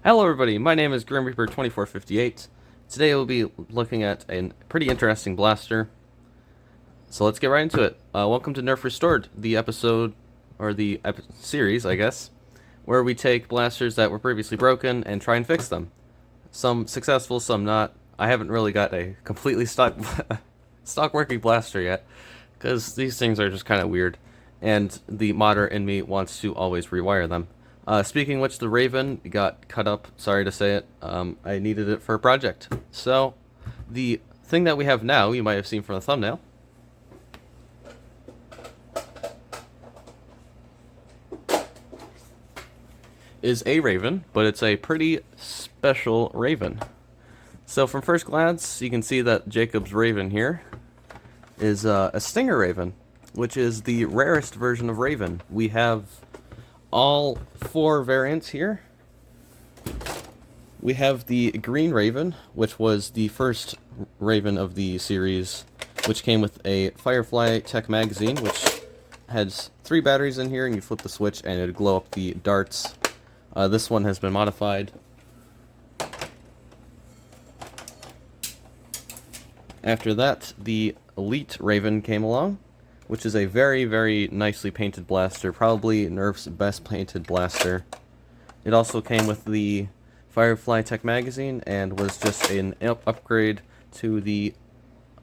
Hello everybody, my name is Grim Reaper 2458. Today we'll be looking at a pretty interesting blaster. So let's get right into it. Welcome to Nerf Restored, the episode, or the series, I guess, where we take blasters that were previously broken and try and fix them. Some successful, some not. I haven't really got a completely stock working blaster yet, because these things are just kind of weird, and the modder in me wants to always rewire them. Speaking of which, the Rayven got cut up, sorry to say it. I needed it for a project. So, the thing that we have now, you might have seen from the thumbnail, is a Rayven, but it's a pretty special Rayven. So from first glance, you can see that Jacob's Rayven here is a Stinger Rayven, which is the rarest version of Rayven. We have all four variants here. We have the green Rayven, which was the first Rayven of the series, which came with a Firefly Tech magazine, which has 3 batteries in here, and you flip the switch and it'd glow up the darts. This one has been modified. After that, the Elite Rayven came along, which is a very, very nicely painted blaster, probably Nerf's best painted blaster. It also came with the Firefly Tech magazine and was just an upgrade to the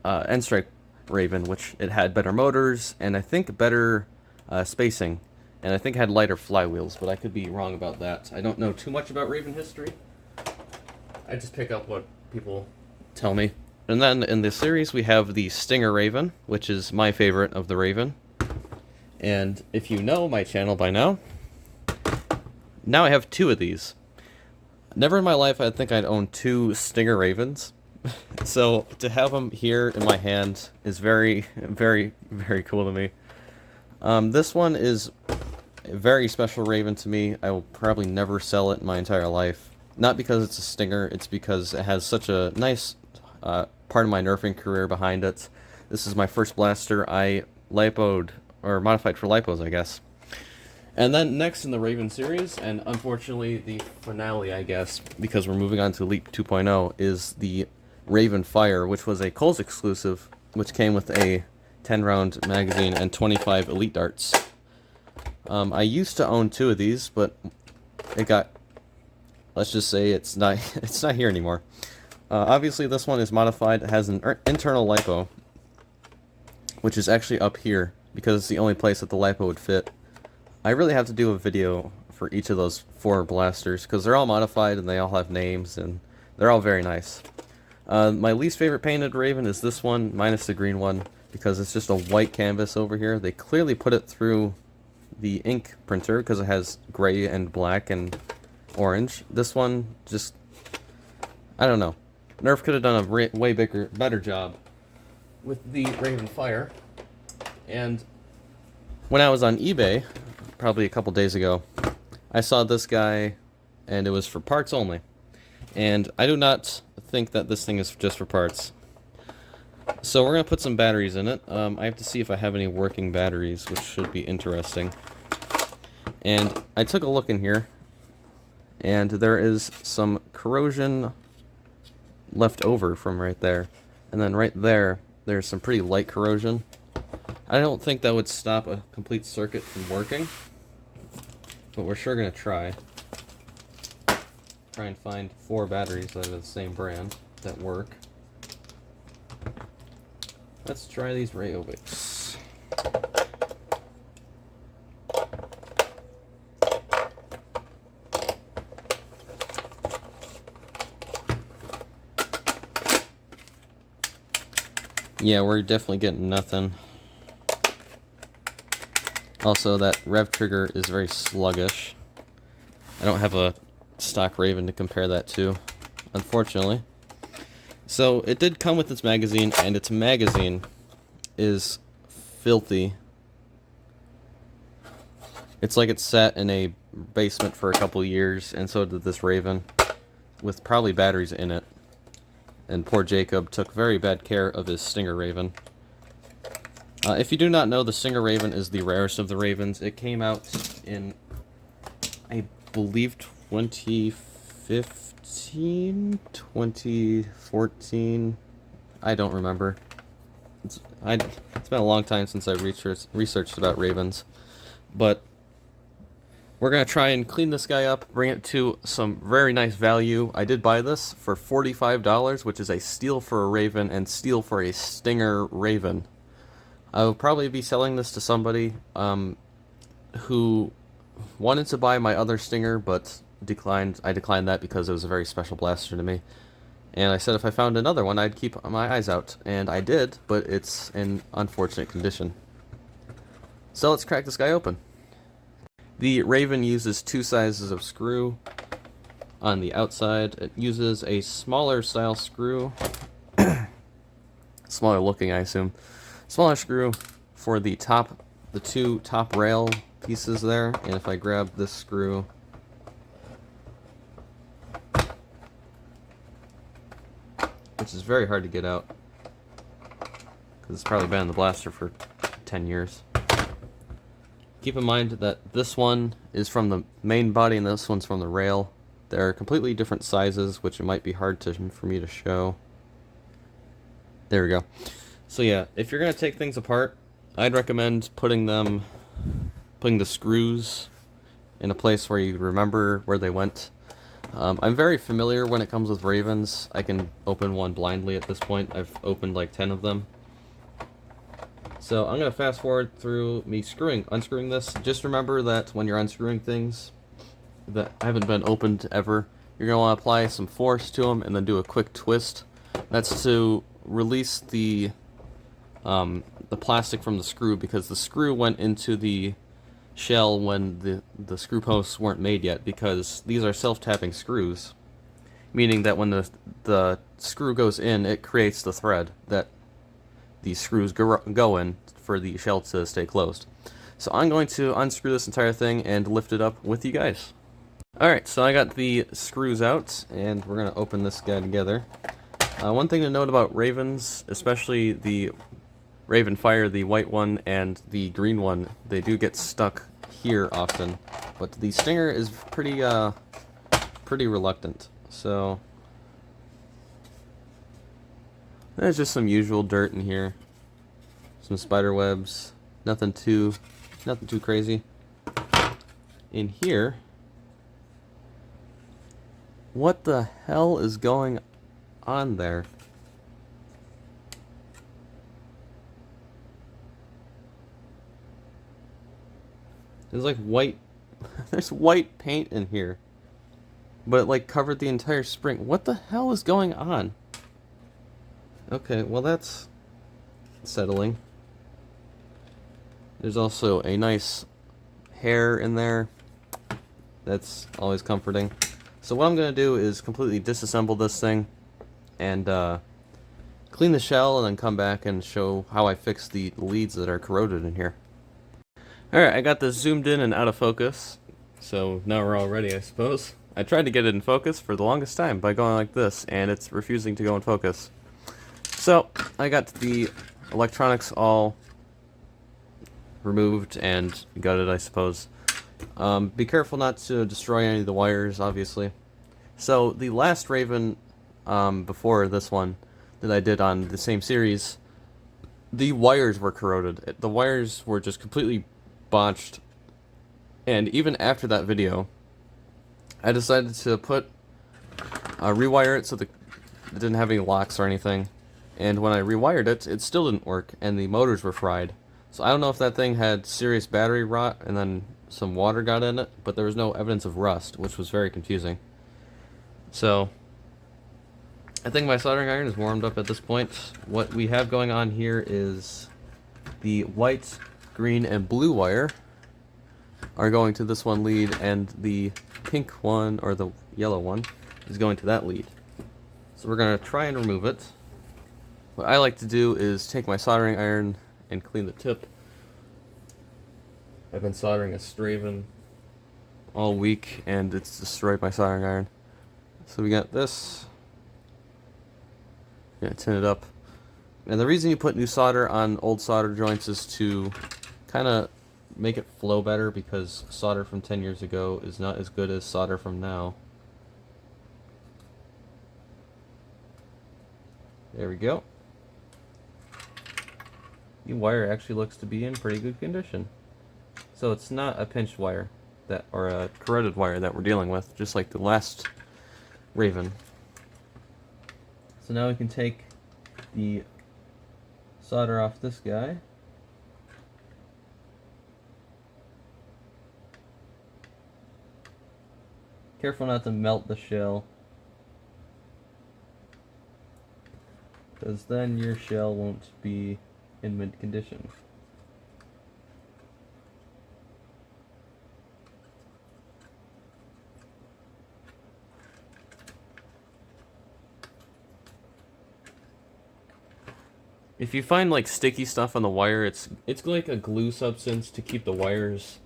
N-Strike Rayven, which it had better motors and I think better spacing, and I think it had lighter flywheels, but I could be wrong about that. I don't know too much about Rayven history. I just pick up what people tell me. And then in this series we have the Stinger Rayven, which is my favorite of the Rayven. And if you know my channel by now I have 2 of these. Never in my life I think I'd own 2 Stinger Ravens. So to have them here in my hand is very, very, very cool to me. This one is a very special Rayven to me. I will probably never sell it in my entire life. Not because it's a Stinger, it's because it has such a nice part of my nerfing career behind it. This is my first blaster I lipoed, or modified for lipos, I guess. And then next in the Rayven series, and unfortunately the finale, I guess, because we're moving on to Elite 2.0, is the Rayven Fire, which was a Kohl's exclusive, which came with a 10-round magazine and 25 Elite darts. I used to own 2 of these, but it got, let's just say it's not here anymore. Obviously this one is modified. It has an internal lipo, which is actually up here, because it's the only place that the lipo would fit. I really have to do a video for each of those 4 blasters, because they're all modified and they all have names, and they're all very nice. My least favorite painted Rayven is this one, minus the green one, because it's just a white canvas over here. They clearly put it through the ink printer, because it has gray and black and orange. This one, just, I don't know. Nerf could have done a way better job with the Rayven Fire. And when I was on eBay, probably a couple days ago, I saw this guy, and it was for parts only. And I do not think that this thing is just for parts. So we're going to put some batteries in it. I have to see if I have any working batteries, which should be interesting. And I took a look in here, and there is some corrosion left over from right there. And then right there, there's some pretty light corrosion. I don't think that would stop a complete circuit from working, but we're sure going to try. Try and find 4 batteries that are the same brand that work. Let's try these Rayovics. Yeah, we're definitely getting nothing. Also, that rev trigger is very sluggish. I don't have a stock Rayven to compare that to, unfortunately. So, it did come with its magazine, and its magazine is filthy. It's like it sat in a basement for a couple years, and so did this Rayven, with probably batteries in it. And poor Jacob took very bad care of his Stinger Rayven. If you do not know, the Stinger Rayven is the rarest of the Ravens. It came out in, I believe, 2015. 2015, 2014. I don't remember. It's been a long time since I researched about Ravens, but we're gonna try and clean this guy up, bring it to some very nice value. I did buy this for $45, which is a steal for a Raven and steal for a Stinger Raven. I will probably be selling this to somebody who wanted to buy my other Stinger, but declined. I declined that because it was a very special blaster to me. And I said if I found another one, I'd keep my eyes out. And I did, but it's in unfortunate condition. So let's crack this guy open. The Rayven uses two sizes of screw on the outside. It uses a smaller style screw. Smaller looking, I assume. Smaller screw for the top, the two top rail pieces there. And if I grab this screw, which is very hard to get out because it's probably been in the blaster for 10 years. Keep in mind that this one is from the main body and this one's from the rail. They're completely different sizes, which it might be hard for me to show. There we go. So yeah, if you're going to take things apart, I'd recommend putting the screws in a place where you remember where they went. I'm very familiar when it comes with Ravens. I can open one blindly at this point. I've opened like 10 of them. So I'm going to fast forward through me unscrewing this. Just remember that when you're unscrewing things that haven't been opened ever, you're going to want to apply some force to them and then do a quick twist. That's to release the plastic from the screw, because the screw went into the shell when the screw posts weren't made yet, because these are self-tapping screws, meaning that when the screw goes in, it creates the thread that the screws go in for the shell to stay closed. So I'm going to unscrew this entire thing and lift it up with you guys. Alright, so I got the screws out, and we're going to open this guy together. One thing to note about Ravens, especially the Raven Fire, the white one, and the green one, they do get stuck here often. But the Stinger is pretty reluctant. So there's just some usual dirt in here. Some spider webs. Nothing too crazy. In here, what the hell is going on there? There's like white, there's white paint in here, but it like covered the entire spring. What the hell is going on? Okay, well that's settling. There's also a nice hair in there. That's always comforting. So what I'm going to do is completely disassemble this thing and clean the shell, and then come back and show how I fix the leads that are corroded in here. Alright, I got this zoomed in and out of focus, so now we're all ready, I suppose. I tried to get it in focus for the longest time by going like this, and it's refusing to go in focus. So, I got the electronics all removed and gutted, I suppose. Be careful not to destroy any of the wires, obviously. So, the last Raven, before this one, that I did on the same series, the wires were corroded. The wires were just completely botched, and even after that video, I decided to rewire it so that it didn't have any locks or anything. And when I rewired it, it still didn't work, and the motors were fried. So I don't know if that thing had serious battery rot and then some water got in it, but there was no evidence of rust, which was very confusing. So I think my soldering iron is warmed up at this point. What we have going on here is the white, green, and blue wire are going to this one lead, and the pink one, or the yellow one, is going to that lead. So we're going to try and remove it. What I like to do is take my soldering iron and clean the tip. I've been soldering a Rayven all week, and it's destroyed my soldering iron. So we got this. Gonna tin it up. And the reason you put new solder on old solder joints is to kind of make it flow better, because solder from 10 years ago is not as good as solder from now. There we go. The wire actually looks to be in pretty good condition. So it's not a pinched wire or a corroded wire that we're dealing with, just like the last Rayven. So now we can take the solder off this guy. Careful not to melt the shell, because then your shell won't be in mint condition. If you find like sticky stuff on the wire, it's like a glue substance to keep the wires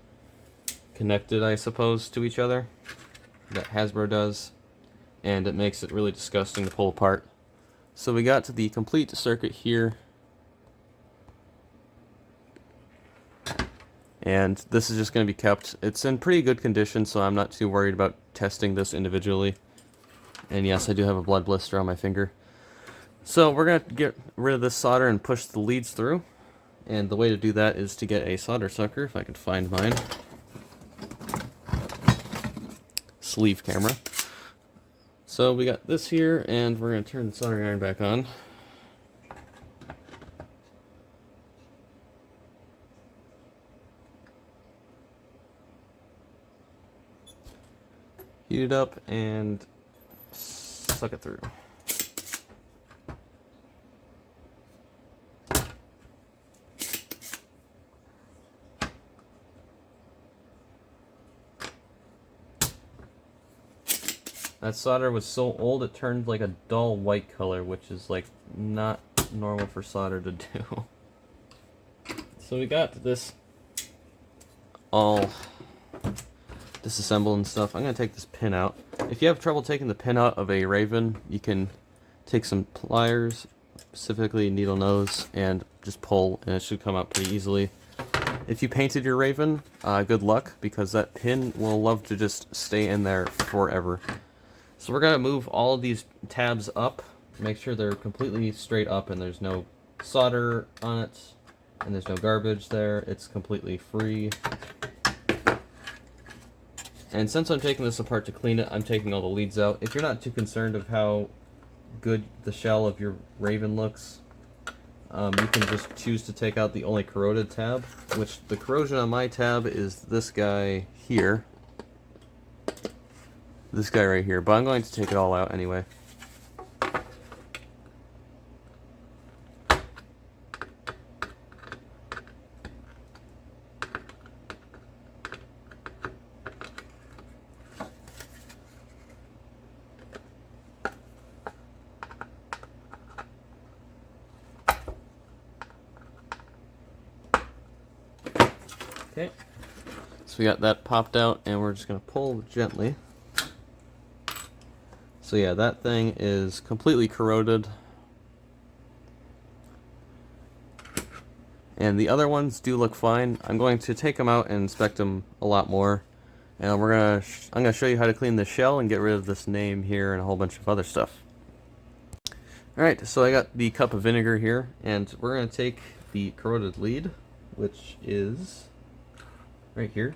connected, I suppose, to each other. That Hasbro does, and it makes it really disgusting to pull apart. So we got to the complete circuit here, and this is just going to be kept. It's in pretty good condition, so I'm not too worried about testing this individually. And yes, I do have a blood blister on my finger. So we're going to get rid of this solder and push the leads through, and the way to do that is to get a solder sucker, if I can find mine. Sleeve camera. So we got this here, and we're going to turn the soldering iron back on. Heat it up and suck it through. That solder was so old it turned like a dull white color, which is like not normal for solder to do. So we got this all disassembled and stuff. I'm going to take this pin out. If you have trouble taking the pin out of a Rayven, you can take some pliers, specifically needle nose, and just pull, and it should come out pretty easily. If you painted your Rayven, good luck, because that pin will love to just stay in there forever. So we're going to move all of these tabs up, make sure they're completely straight up and there's no solder on it, and there's no garbage there. It's completely free. And since I'm taking this apart to clean it, I'm taking all the leads out. If you're not too concerned of how good the shell of your Rayven looks, you can just choose to take out the only corroded tab, which the corrosion on my tab is this guy here. This guy right here, but I'm going to take it all out anyway. Okay, so we got that popped out, and we're just going to pull gently. So yeah, that thing is completely corroded. And the other ones do look fine. I'm going to take them out and inspect them a lot more. And I'm going to show you how to clean the shell and get rid of this name here and a whole bunch of other stuff. Alright, so I got the cup of vinegar here, and we're going to take the corroded lead, which is right here.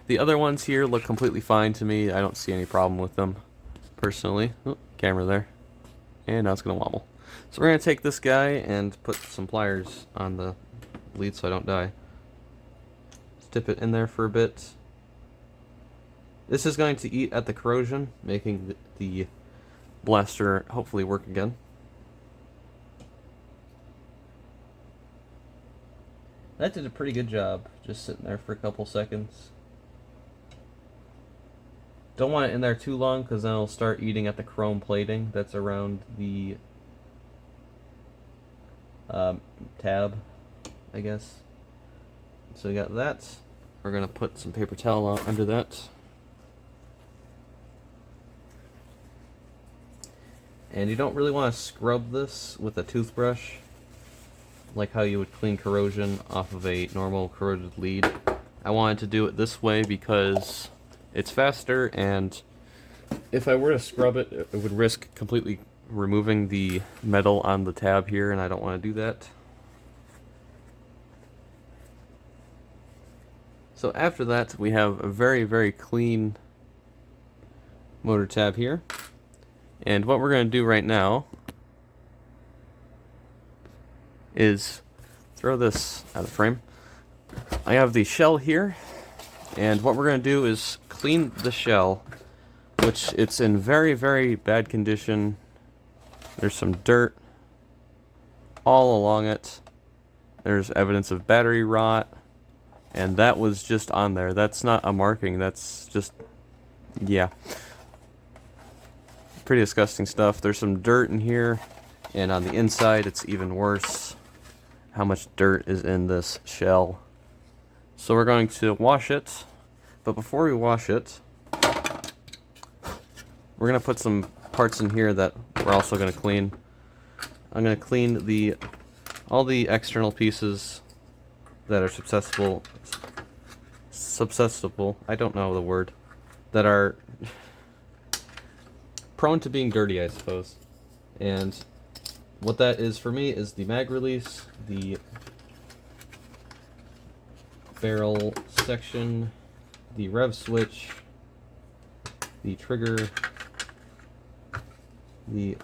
The other ones here look completely fine to me. I don't see any problem with them. Personally. Oh, camera there. And now it's going to wobble. So we're going to take this guy and put some pliers on the lead so I don't die. Just dip it in there for a bit. This is going to eat at the corrosion, making the blaster hopefully work again. That did a pretty good job, just sitting there for a couple seconds. Don't want it in there too long, because then it'll start eating at the chrome plating that's around the tab, I guess. So we got that. We're going to put some paper towel on under that. And you don't really want to scrub this with a toothbrush, like how you would clean corrosion off of a normal corroded lead. I wanted to do it this way because it's faster, and if I were to scrub it, it would risk completely removing the metal on the tab here, and I don't want to do that. So after that, we have a very, very clean motor tab here. And what we're going to do right now is throw this out of frame. I have the shell here, and what we're going to do is clean the shell, which it's in very, very bad condition. There's some dirt all along it. There's evidence of battery rot, and that was just on there. That's not a marking, that's just, yeah. Pretty disgusting stuff. There's some dirt in here, and on the inside it's even worse. How much dirt is in this shell. So we're going to wash it, but before we wash it, we're going to put some parts in here that we're also going to clean. I'm going to clean all the external pieces that are susceptible, I don't know the word, that are prone to being dirty, I suppose. And what that is for me is the mag release, the barrel section, the rev switch, the trigger, the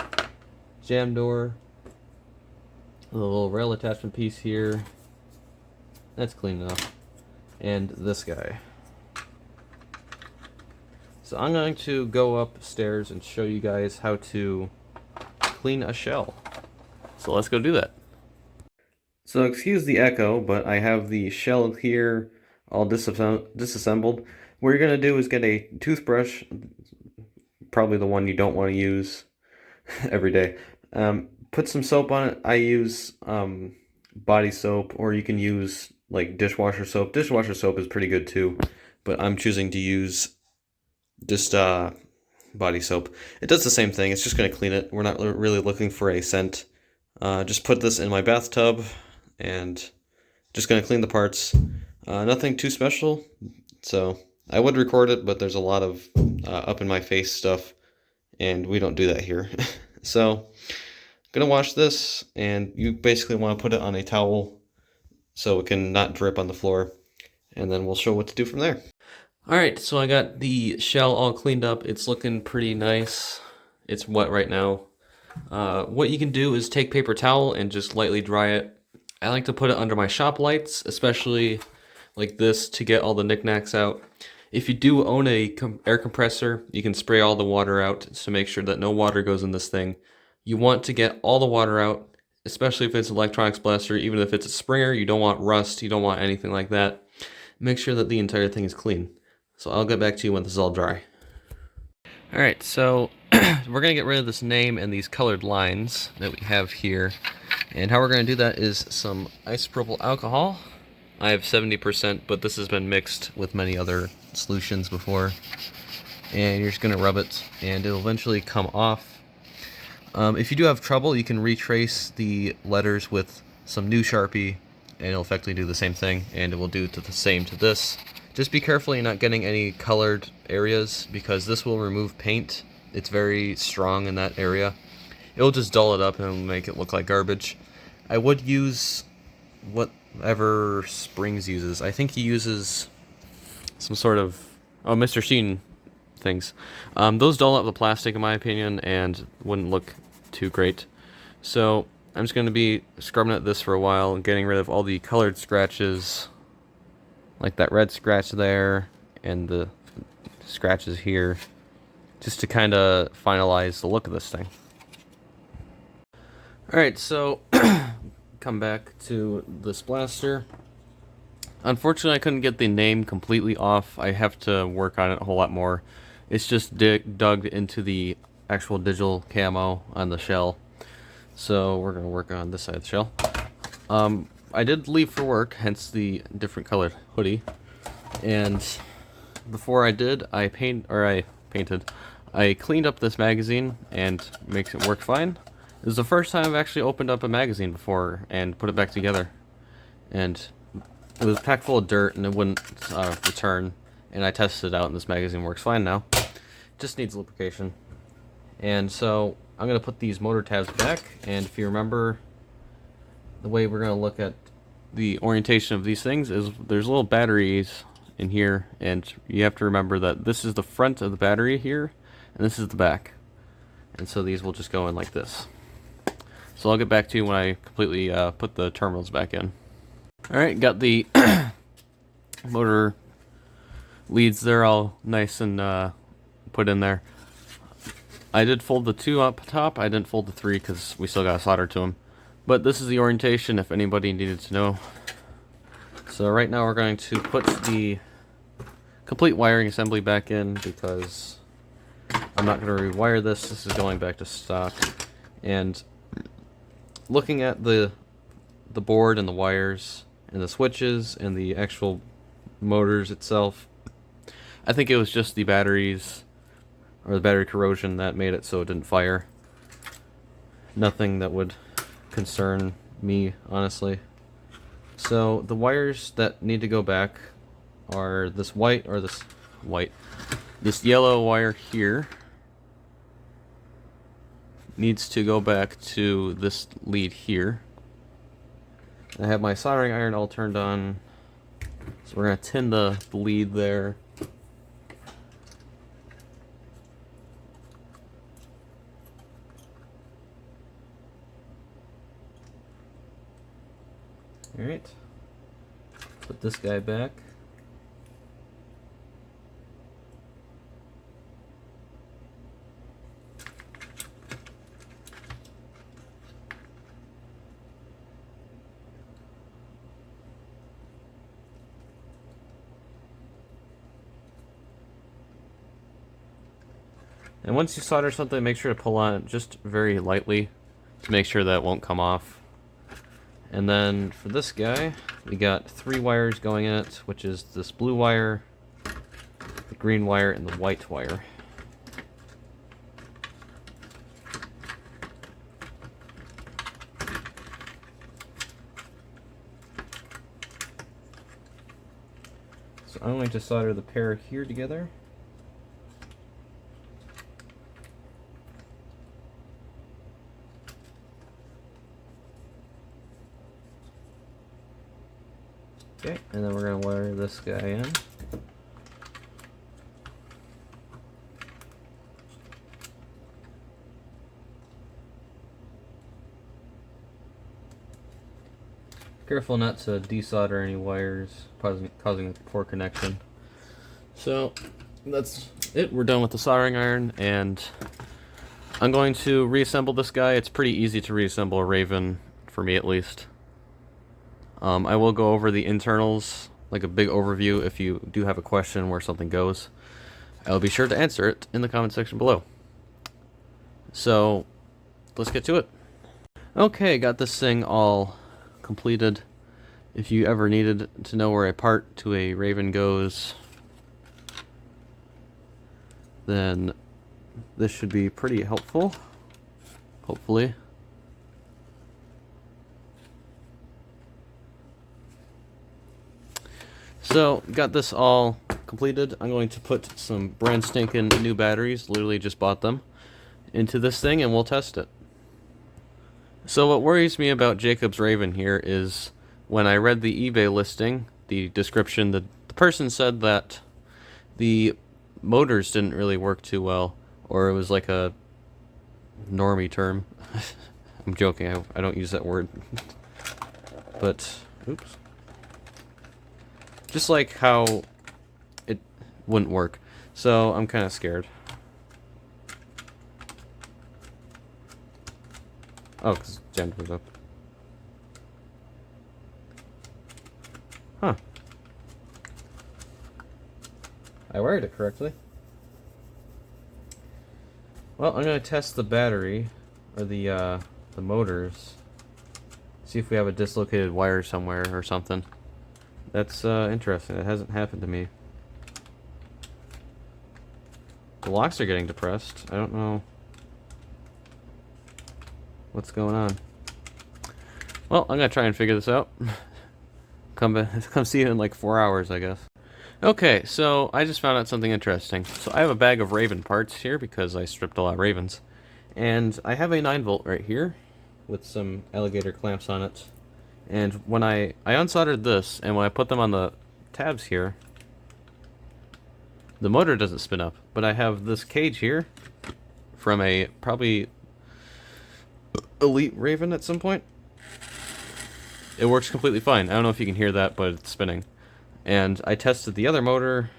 jam door, the little rail attachment piece here. That's clean enough. And this guy. So I'm going to go upstairs and show you guys how to clean a shell. So let's go do that. So excuse the echo, but I have the shell here all disassembled. What you're going to do is get a toothbrush, probably the one you don't want to use every day. Put some soap on it. I use body soap, or you can use like dishwasher soap. Dishwasher soap is pretty good too, but I'm choosing to use just body soap. It does the same thing. It's just going to clean it. We're not really looking for a scent. Just put this in my bathtub and just going to clean the parts. Nothing too special. So I would record it, but there's a lot of up in my face stuff, and we don't do that here. So I'm going to wash this, and you basically want to put it on a towel so it can not drip on the floor, and then we'll show what to do from there. Alright, so I got the shell all cleaned up. It's looking pretty nice. It's wet right now. What you can do is take paper towel and just lightly dry it. I like to put it under my shop lights, especially like this, to get all the knickknacks out. If you do own a air compressor, you can spray all the water out to make sure that no water goes in this thing. You want to get all the water out, especially if it's an electronics blaster. Even if it's a Springer, you don't want rust, you don't want anything like that. Make sure that the entire thing is clean. So I'll get back to you when this is all dry. Alright, so we're going to get rid of this name and these colored lines that we have here. And how we're going to do that is some isopropyl alcohol. I have 70%, but this has been mixed with many other solutions before. And you're just going to rub it, and it'll eventually come off. If you do have trouble, you can retrace the letters with some new Sharpie, and it'll effectively do the same thing, and it will do the same to this. Just be careful you're not getting any colored areas, because this will remove paint. It's very strong in that area. It'll just dull it up and make it look like garbage. I would use whatever Springs uses. I think he uses some sort of Mr. Sheen things. Those dull up the plastic in my opinion and wouldn't look too great. So I'm just going to be scrubbing at this for a while and getting rid of all the colored scratches, like that red scratch there and the scratches here, just to kind of finalize the look of this thing. Alright, so come back to this blaster. Unfortunately, I couldn't get the name completely off. I have to work on it a whole lot more. It's just dug into the actual digital camo on the shell. So we're going to work on this side of the shell. I did leave for work, hence the different colored hoodie. And before I did, I painted. I cleaned up this magazine and makes it work fine. This is the first time I've actually opened up a magazine before and put it back together. And it was packed full of dirt and it wouldn't return. And I tested it out and this magazine works fine now. Just needs lubrication. And so I'm going to put these motor tabs back, and if you remember, the way we're going to look at the orientation of these things is there's little batteries in here, and you have to remember that this is the front of the battery here, and this is the back. And so these will just go in like this. So I'll get back to you when I completely put the terminals back in. Alright, got the motor leads there all nice and put in there. I did fold the 2 up top. I didn't fold the 3 because we still got solder to them. But this is the orientation if anybody needed to know. So right now we're going to put the complete wiring assembly back in because I'm not going to rewire this. This is going back to stock. And looking at the board and the wires and the switches and the actual motors itself, I think it was just the batteries or the battery corrosion that made it so it didn't fire. Nothing that would concern me, honestly. So the wires that need to go back are this this yellow wire here needs to go back to this lead here. I have my soldering iron all turned on, so we're going to tin the lead there. Alright, put this guy back. And once you solder something, make sure to pull on it just very lightly to make sure that it won't come off. And then for this guy, we got 3 wires going in it, which is this blue wire, the green wire, and the white wire. So I'm going to solder the pair here together. Okay, and then we're going to wire this guy in. Careful not to desolder any wires, causing a poor connection. So that's it. We're done with the soldering iron, and I'm going to reassemble this guy. It's pretty easy to reassemble a Rayven, for me at least. I will go over the internals, like a big overview, if you do have a question where something goes. I'll be sure to answer it in the comment section below. So let's get to it. Okay, got this thing all completed. If you ever needed to know where a part to a Rayven goes, then this should be pretty helpful, hopefully. So, got this all completed. I'm going to put some brand stinking new batteries, literally just bought them, into this thing and we'll test it. So what worries me about Jacob's Rayven here is when I read the eBay listing, the description, the person said that the motors didn't really work too well, or it was like a normie term. I'm joking, I don't use that word. But, oops. Just like how it wouldn't work. So I'm kind of scared. Oh, because jammed was up. Huh. I wired it correctly. Well, I'm going to test the battery, or the motors. See if we have a dislocated wire somewhere or something. That's interesting. It hasn't happened to me. The locks are getting depressed. I don't know what's going on. Well, I'm gonna try and figure this out. Come see you in like 4 hours, I guess. Okay, so I just found out something interesting. So I have a bag of Rayven parts here because I stripped a lot of Ravens. And I have a 9-volt right here with some alligator clamps on it. And when I unsoldered this, and when I put them on the tabs here, the motor doesn't spin up. But I have this cage here from a probably Elite Rayven at some point. It works completely fine. I don't know if you can hear that, but it's spinning. And I tested the other motor,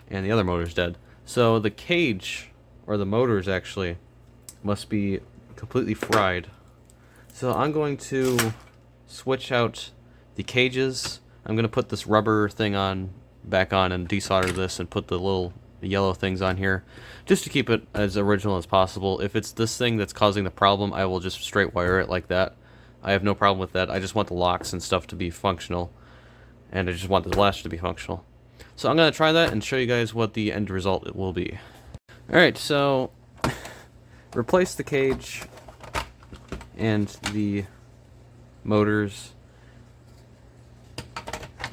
and the other motor's dead. So the cage, or the motors actually, must be completely fried. So I'm going to switch out the cages. I'm going to put this rubber thing back on and desolder this and put the little yellow things on here just to keep it as original as possible. If it's this thing that's causing the problem, I will just straight wire it like that. I have no problem with that. I just want the locks and stuff to be functional, and I just want the blaster to be functional. So I'm going to try that and show you guys what the end result will be. Alright, so replace the cage and the motors.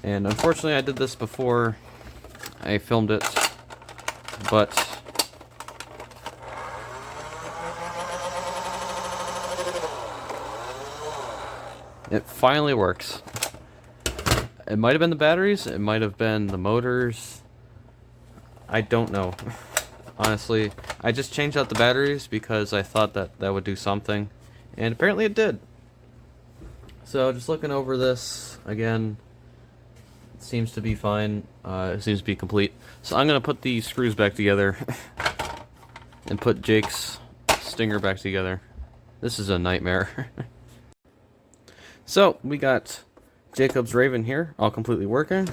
And unfortunately I did this before I filmed it, but it finally works. It might have been the batteries, it might have been the motors. I don't know. Honestly, I just changed out the batteries because I thought that would do something, and apparently it did. So just looking over this again, it seems to be fine. It seems to be complete. So I'm gonna put the screws back together and put Jake's stinger back together. This is a nightmare. So we got Jacob's Rayven here, all completely working.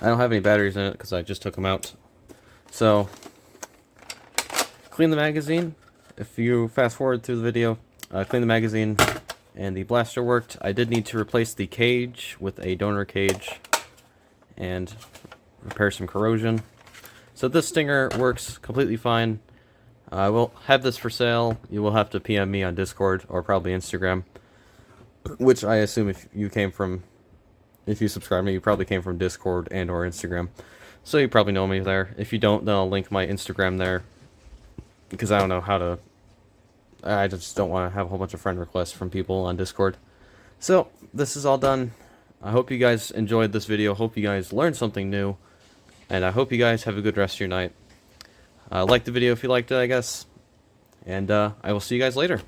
I don't have any batteries in it because I just took them out. So clean the magazine. If you fast forward through the video, clean the magazine, and the blaster worked. I did need to replace the cage with a donor cage and repair some corrosion. So this stinger works completely fine. I will have this for sale. You will have to PM me on Discord or probably Instagram, which I assume if you subscribe to me, you probably came from Discord and or Instagram. So you probably know me there. If you don't, then I'll link my Instagram there, because I don't know how to... I just don't want to have a whole bunch of friend requests from people on Discord. So, this is all done. I hope you guys enjoyed this video. Hope you guys learned something new. And I hope you guys have a good rest of your night. Like the video if you liked it, I guess. And I will see you guys later.